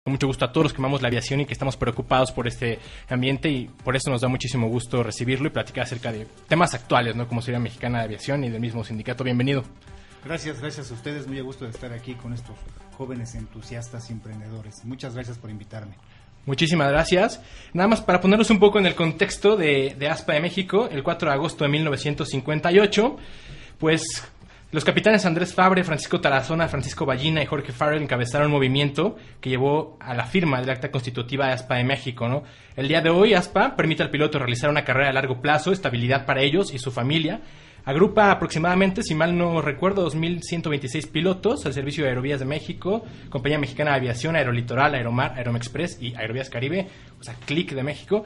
Con mucho gusto a todos los que amamos la aviación y que estamos preocupados por este ambiente, y por eso nos da muchísimo gusto recibirlo y platicar acerca de temas actuales, ¿no? Como Sociedad Mexicana de Aviación y del mismo sindicato. Bienvenido. Gracias a ustedes, muy a gusto de estar aquí con estos jóvenes entusiastas y emprendedores. Muchas gracias por invitarme. Muchísimas gracias. Nada más para ponernos un poco en el contexto de ASPA de México, el 4 de agosto de 1958, pues los capitanes Andrés Fabre, Francisco Tarazona, Francisco Ballina y Jorge Farrell encabezaron un movimiento que llevó a la firma del acta constitutiva de ASPA de México, ¿no? El día de hoy, ASPA permite al piloto realizar una carrera a largo plazo, estabilidad para ellos y su familia. Agrupa aproximadamente, si mal no recuerdo, 2.126 pilotos al servicio de Aerovías de México, Compañía Mexicana de Aviación, Aerolitoral, Aeromar, Aeromexpress y Aerovías Caribe, o sea, CLIC de México.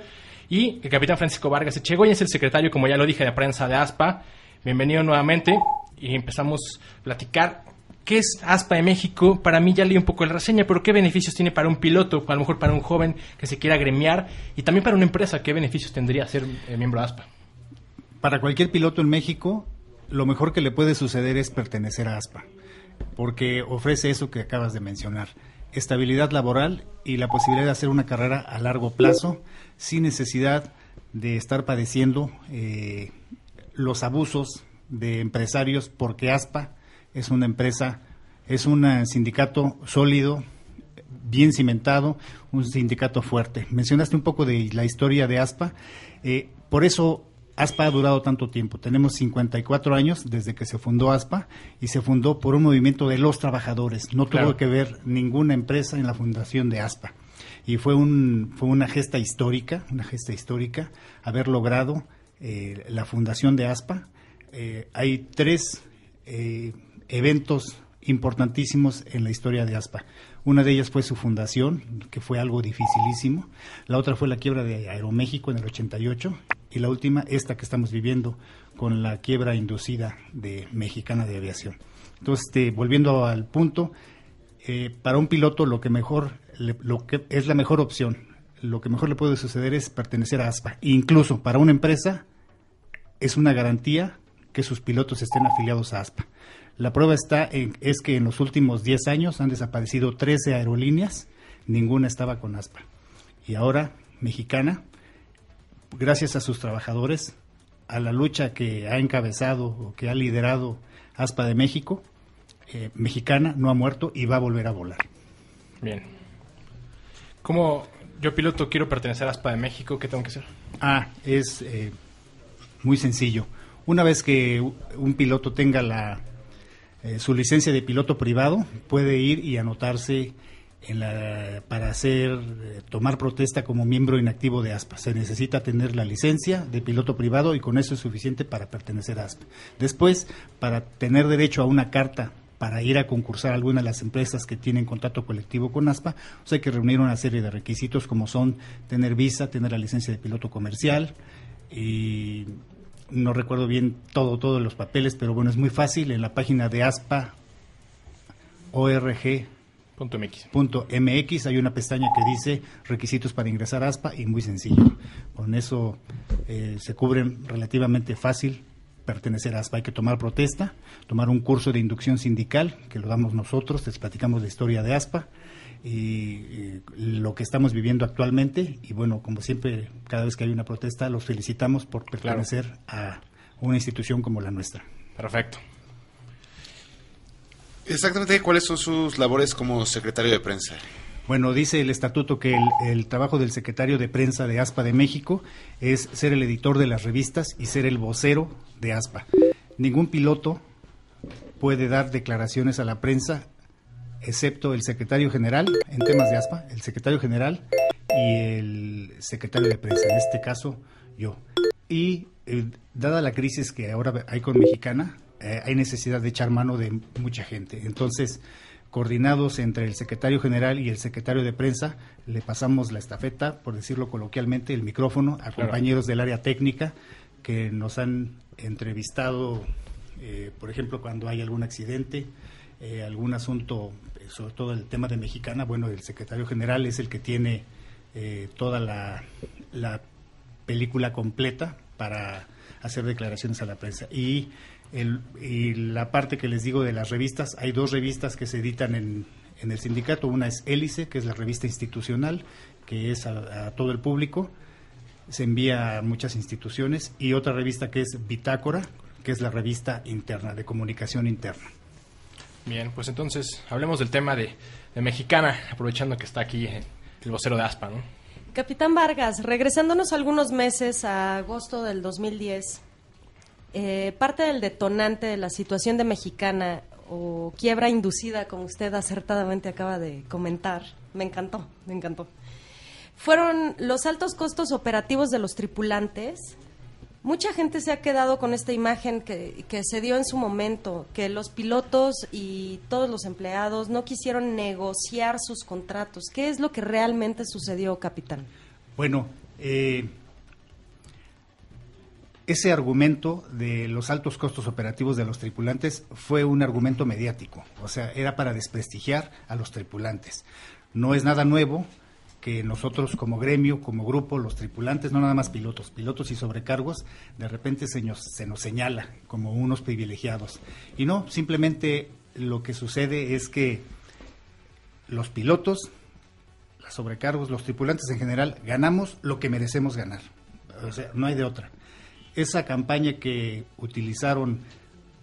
Y el capitán Francisco Vargas Echegoyen es el secretario, como ya lo dije, de prensa de ASPA. Bienvenido nuevamente y empezamos a platicar. ¿Qué es ASPA de México? Para mí ya leí un poco la reseña, pero ¿qué beneficios tiene para un piloto, a lo mejor para un joven que se quiera agremiar, y también para una empresa? ¿Qué beneficios tendría ser miembro de ASPA? Para cualquier piloto en México, lo mejor que le puede suceder es pertenecer a ASPA, porque ofrece eso que acabas de mencionar: estabilidad laboral y la posibilidad de hacer una carrera a largo plazo sin necesidad de estar padeciendo los abusos de empresarios, porque ASPA es una empresa, es un sindicato sólido, bien cimentado, un sindicato fuerte. Mencionaste un poco de la historia de ASPA, por eso ASPA ha durado tanto tiempo. Tenemos 54 años desde que se fundó ASPA, y se fundó por un movimiento de los trabajadores. No tuvo que ver ninguna empresa en la fundación de ASPA. Y fue una gesta histórica, haber logrado la fundación de ASPA. Hay tres eventos importantísimos en la historia de ASPA. Una de ellas fue su fundación, que fue algo dificilísimo. La otra fue la quiebra de Aeroméxico en el 88. Y la última, esta que estamos viviendo, con la quiebra inducida de Mexicana de Aviación. Entonces, volviendo al punto, para un piloto lo que es la mejor opción, lo que mejor le puede suceder es pertenecer a ASPA. Incluso para una empresa es una garantía que sus pilotos estén afiliados a ASPA. La prueba es que en los últimos 10 años han desaparecido 13 aerolíneas, ninguna estaba con ASPA. Y ahora Mexicana, gracias a sus trabajadores, a la lucha que ha encabezado o que ha liderado ASPA de México, Mexicana no ha muerto y va a volver a volar. Bien. ¿Cómo yo, piloto, quiero pertenecer a ASPA de México? ¿Qué tengo que hacer? Es muy sencillo. Una vez que un piloto tenga su licencia de piloto privado, puede ir y anotarse para tomar protesta como miembro inactivo de ASPA. Se necesita tener la licencia de piloto privado y con eso es suficiente para pertenecer a ASPA. Después, para tener derecho a una carta para ir a concursar a alguna de las empresas que tienen contrato colectivo con ASPA, pues hay que reunir una serie de requisitos, como son tener visa, tener la licencia de piloto comercial, y no recuerdo bien todos los papeles, pero bueno, es muy fácil. En la página de aspa.org.mx hay una pestaña que dice requisitos para ingresar a ASPA, y muy sencillo. Con eso se cubren relativamente fácil pertenecer a ASPA. Hay que tomar protesta, tomar un curso de inducción sindical, que lo damos nosotros, les platicamos la historia de ASPA y lo que estamos viviendo actualmente. Y bueno, como siempre, cada vez que hay una protesta, los felicitamos por pertenecer a una institución como la nuestra. Perfecto. Exactamente, ¿cuáles son sus labores como secretario de prensa? Bueno, dice el estatuto que el trabajo del secretario de prensa de ASPA de México es ser el editor de las revistas y ser el vocero de ASPA. Ningún piloto puede dar declaraciones a la prensa, excepto el secretario general en temas de ASPA, el secretario general y el secretario de prensa, en este caso yo. Y dada la crisis que ahora hay con Mexicana, hay necesidad de echar mano de mucha gente. Entonces, coordinados entre el secretario general y el secretario de prensa, le pasamos la estafeta, por decirlo coloquialmente, el micrófono a compañeros del área técnica que nos han entrevistado, por ejemplo, cuando hay algún accidente, algún asunto, sobre todo el tema de Mexicana. Bueno, el secretario general es el que tiene toda la película completa para hacer declaraciones a la prensa. Y la parte que les digo de las revistas, hay 2 revistas que se editan en en el sindicato. Una es Hélice, que es la revista institucional, que es a todo el público, se envía a muchas instituciones, y otra revista que es Bitácora, que es la revista interna, de comunicación interna. Bien, pues entonces hablemos del tema de Mexicana, aprovechando que está aquí el vocero de ASPA, ¿no? Capitán Vargas, regresándonos algunos meses a agosto del 2010, parte del detonante de la situación de Mexicana, o quiebra inducida, como usted acertadamente acaba de comentar, me encantó, fueron los altos costos operativos de los tripulantes. Mucha gente se ha quedado con esta imagen que se dio en su momento, que los pilotos y todos los empleados no quisieron negociar sus contratos. ¿Qué es lo que realmente sucedió, capitán? Bueno, ese argumento de los altos costos operativos de los tripulantes fue un argumento mediático, o sea, era para desprestigiar a los tripulantes. No es nada nuevo que nosotros como gremio, como grupo, los tripulantes, no nada más pilotos y sobrecargos, de repente se nos señala como unos privilegiados. Y no, simplemente lo que sucede es que los pilotos, los sobrecargos, los tripulantes en general, ganamos lo que merecemos ganar. O sea, no hay de otra. Esa campaña que utilizaron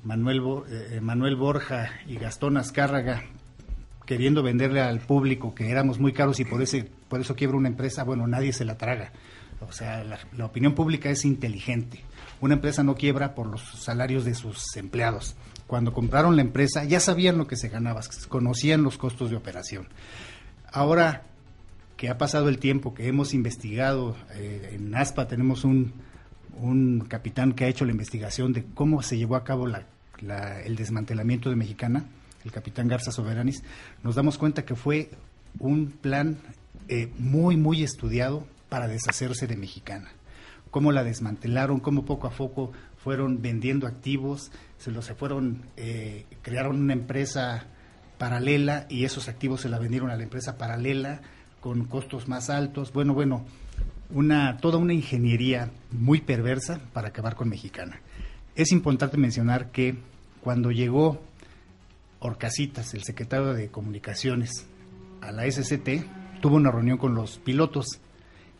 Manuel Borja y Gastón Azcárraga, queriendo venderle al público que éramos muy caros y por eso quiebra una empresa, bueno, nadie se la traga. O sea, la opinión pública es inteligente. Una empresa no quiebra por los salarios de sus empleados. Cuando compraron la empresa ya sabían lo que se ganaba, conocían los costos de operación. Ahora que ha pasado el tiempo, que hemos investigado, en ASPA tenemos un capitán que ha hecho la investigación de cómo se llevó a cabo el desmantelamiento de Mexicana, el capitán Garza Soberanis, nos damos cuenta que fue un plan muy estudiado para deshacerse de Mexicana. Cómo la desmantelaron, cómo poco a poco fueron vendiendo activos, crearon una empresa paralela y esos activos se la vendieron a la empresa paralela con costos más altos. Bueno, toda una ingeniería muy perversa para acabar con Mexicana. Es importante mencionar que cuando llegó Horcasitas, el secretario de Comunicaciones, a la SCT, tuvo una reunión con los pilotos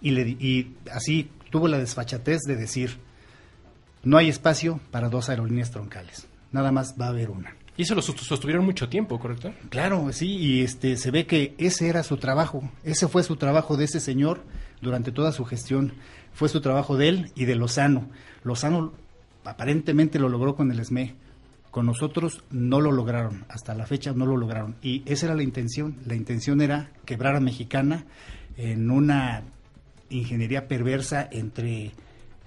y así tuvo la desfachatez de decir: no hay espacio para 2 aerolíneas troncales, nada más va a haber una. Y eso lo sostuvieron mucho tiempo, ¿correcto? Claro, sí, y se ve que ese era su trabajo, ese fue su trabajo de ese señor durante toda su gestión, fue su trabajo de él y de Lozano. Lozano aparentemente lo logró con el SME. Con nosotros no lo lograron, hasta la fecha no lo lograron. Y esa era la intención era quebrar a Mexicana en una ingeniería perversa entre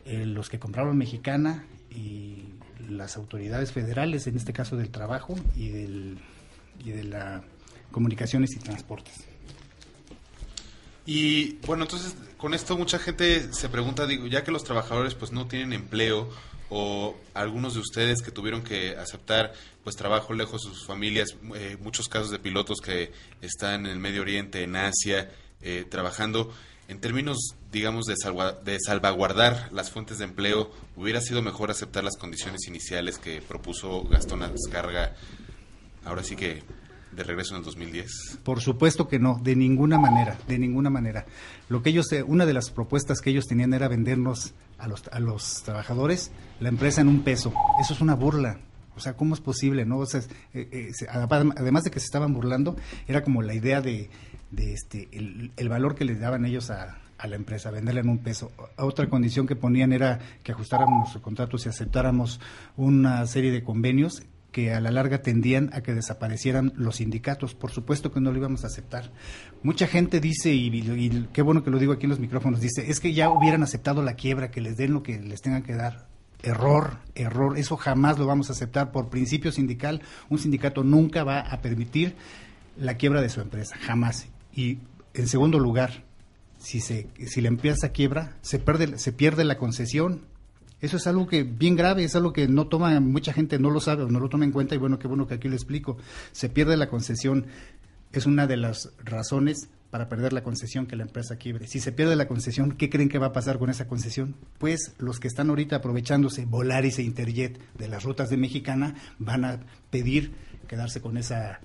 los que compraron Mexicana y las autoridades federales, en este caso del trabajo y de la comunicaciones y transportes. Y bueno, entonces con esto mucha gente se pregunta, digo, ya que los trabajadores pues no tienen empleo, o algunos de ustedes que tuvieron que aceptar pues trabajo lejos de sus familias, muchos casos de pilotos que están en el Medio Oriente, en Asia, trabajando, en términos, digamos, de salvaguardar las fuentes de empleo, ¿hubiera sido mejor aceptar las condiciones iniciales que propuso Gastón Azcárraga, ahora sí que de regreso en el 2010? Por supuesto que no, de ninguna manera. Lo que una de las propuestas que ellos tenían era vendernos a los trabajador la empresa en $1. Eso es una burla. O sea, ¿cómo es posible, no? O sea, además de que se estaban burlando, era como la idea de el valor que le daban ellos a la empresa, venderla en $1. Otra condición que ponían era que ajustáramos nuestros contratos y aceptáramos una serie de convenios que a la larga tendían a que desaparecieran los sindicatos. Por supuesto que no lo íbamos a aceptar. Mucha gente dice, y qué bueno que lo digo aquí en los micrófonos, dice, es que ya hubieran aceptado la quiebra, que les den lo que les tengan que dar. Error, eso jamás lo vamos a aceptar. Por principio sindical, un sindicato nunca va a permitir la quiebra de su empresa, jamás. Y en segundo lugar, si la empresa quiebra, se pierde la concesión. Eso es algo que bien grave, es algo que mucha gente no lo sabe o no lo toma en cuenta, y bueno, qué bueno que aquí lo explico. Se pierde la concesión, es una de las razones para perder la concesión, que la empresa quiebre. Si se pierde la concesión, ¿qué creen que va a pasar con esa concesión? Pues los que están ahorita aprovechándose, Volaris e Interjet, de las rutas de Mexicana, van a pedir quedarse con esa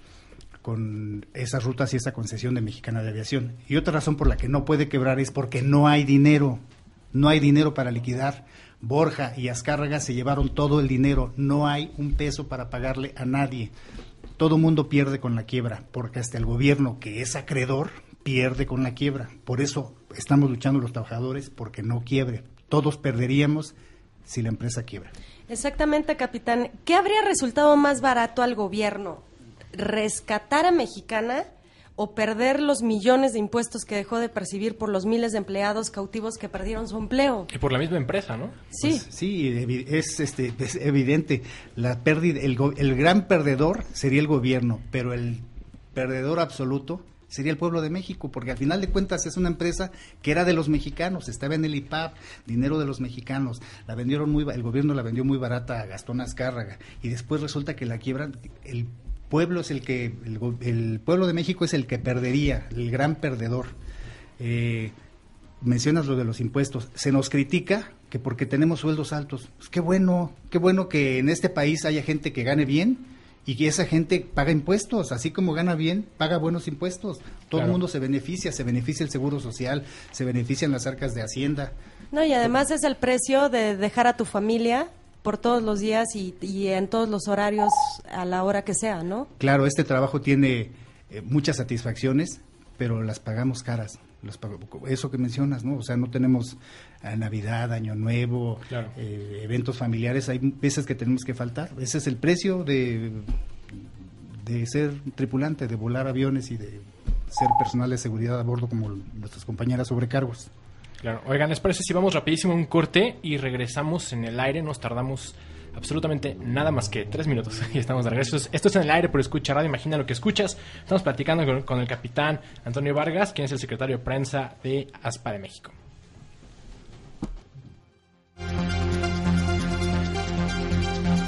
con esas rutas y esa concesión de Mexicana de Aviación. Y otra razón por la que no puede quebrar es porque no hay dinero para liquidar. Borja y Azcárraga se llevaron todo el dinero, no hay un peso para pagarle a nadie. Todo mundo pierde con la quiebra, porque hasta el gobierno, que es acreedor, pierde con la quiebra. Por eso estamos luchando los trabajadores porque no quiebre. Todos perderíamos si la empresa quiebra. Exactamente, capitán. ¿Qué habría resultado más barato al gobierno? ¿Rescatar a Mexicana o perder los millones de impuestos que dejó de percibir por los miles de empleados cautivos que perdieron su empleo? Y por la misma empresa, ¿no? Sí. Pues, sí, es evidente. La pérdida, el gran perdedor sería el gobierno, pero el perdedor absoluto sería el pueblo de México, porque al final de cuentas es una empresa que era de los mexicanos, estaba en el IPAP, dinero de los mexicanos, el gobierno la vendió muy barata a Gastón Azcárraga, y después resulta que la quiebran. El pueblo de México es el que perdería, el gran perdedor. Mencionas lo de los impuestos, se nos critica que porque tenemos sueldos altos. Pues qué bueno que en este país haya gente que gane bien y que esa gente paga impuestos, así como gana bien, paga buenos impuestos. Todo el mundo se beneficia el Seguro Social, se benefician las arcas de Hacienda. No, y además es el precio de dejar a tu familia por todos los días y en todos los horarios a la hora que sea, ¿no? Claro, este trabajo tiene muchas satisfacciones, pero las pagamos caras. Eso que mencionas, ¿no? O sea, no tenemos Navidad, Año Nuevo, eventos familiares, hay veces que tenemos que faltar. Ese es el precio de ser tripulante, de volar aviones y de ser personal de seguridad a bordo como nuestras compañeras sobrecargos. Claro. Oigan, ¿les parece si vamos rapidísimo a un corte y regresamos en el aire? Nos tardamos absolutamente nada más que 3 minutos y estamos de regreso. Esto es En el Aire por Escucha Radio. Imagina lo que escuchas. Estamos platicando con el capitán Antonio Vargas, quien es el secretario de prensa de ASPA de México.